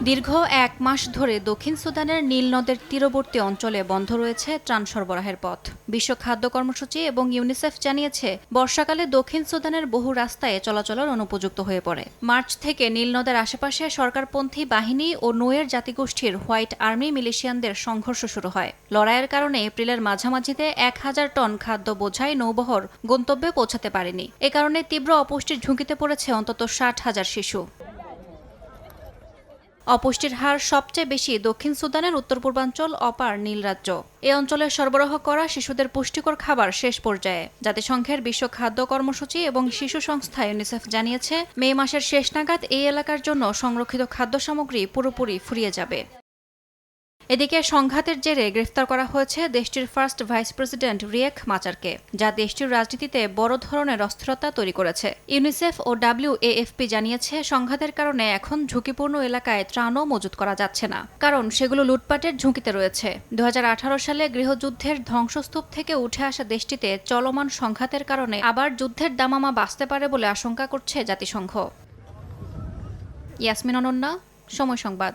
দীর্ঘ ১ মাস ধরে দক্ষিণ সুদানের নীল নদের তীরবর্তী অঞ্চলে বন্ধ রয়েছে ত্রাণ সরবরাহের পথ। বিশ্ব খাদ্য কর্মসূচি এবং ইউনিসেফ জানিয়েছে, বর্ষাকালে দক্ষিণ সুদানের বহু রাস্তায় চলাচলের অনুপযুক্ত হয়ে পড়ে। মার্চ থেকে নীল নদের আশেপাশে সরকারপন্থী বাহিনী ও নোয়ের জাতিগোষ্ঠীর হোয়াইট আর্মি মিলিশিয়ানদের সংঘর্ষ শুরু হয়। লড়াইয়ের কারণে এপ্রিলের মাঝামাঝিতে ১,০০০ টন খাদ্য বোঝাই নৌবহর গন্তব্যে পৌঁছাতে পারেনি। এ কারণে তীব্র অপুষ্টির ঝুঁকিতে পড়েছে অন্তত ৬০,০০০ শিশু। অপুষ্টির হার সবচেয়ে বেশি দক্ষিণ সুদানের উত্তর পূর্বাঞ্চল অপার নীল রাজ্য। এ অঞ্চলে সরবরাহ করা শিশুদের পুষ্টিকর খাবার শেষ পর্যায়ে। জাতিসংঘের বিশ্ব খাদ্য কর্মসূচি এবং শিশু সংস্থা ইউনিসেফ জানিয়েছে, মে মাসের শেষ নাগাদ এই এলাকার জন্য সংরক্ষিত খাদ্য সামগ্রী পুরোপুরি ফুরিয়ে যাবে। এদিকে সংঘাতের জেরে গ্রেফতার করা হয়েছে দেশটির ফার্স্ট ভাইস প্রেসিডেন্ট রিয়েক মাচারকে, যা দেশটির রাজনীতিতে বড় ধরনের অস্থিরতা তৈরি করেছে। ইউনিসেফ ও WAFP জানিয়েছে, সংঘাতের কারণে এখন ঝুঁকিপূর্ণ এলাকায় ত্রাণও মজুত করা যাচ্ছে না, কারণ সেগুলো লুটপাটের ঝুঁকিতে রয়েছে। ২০১৮ সালে গৃহযুদ্ধের ধ্বংসস্তূপ থেকে উঠে আসা দেশটিতে চলমান সংঘাতের কারণে আবার যুদ্ধের দামামা বাঁচতে পারে বলে আশঙ্কা করছে জাতিসংঘ। ইয়াসমিন অনন্যা, সময় সংবাদ।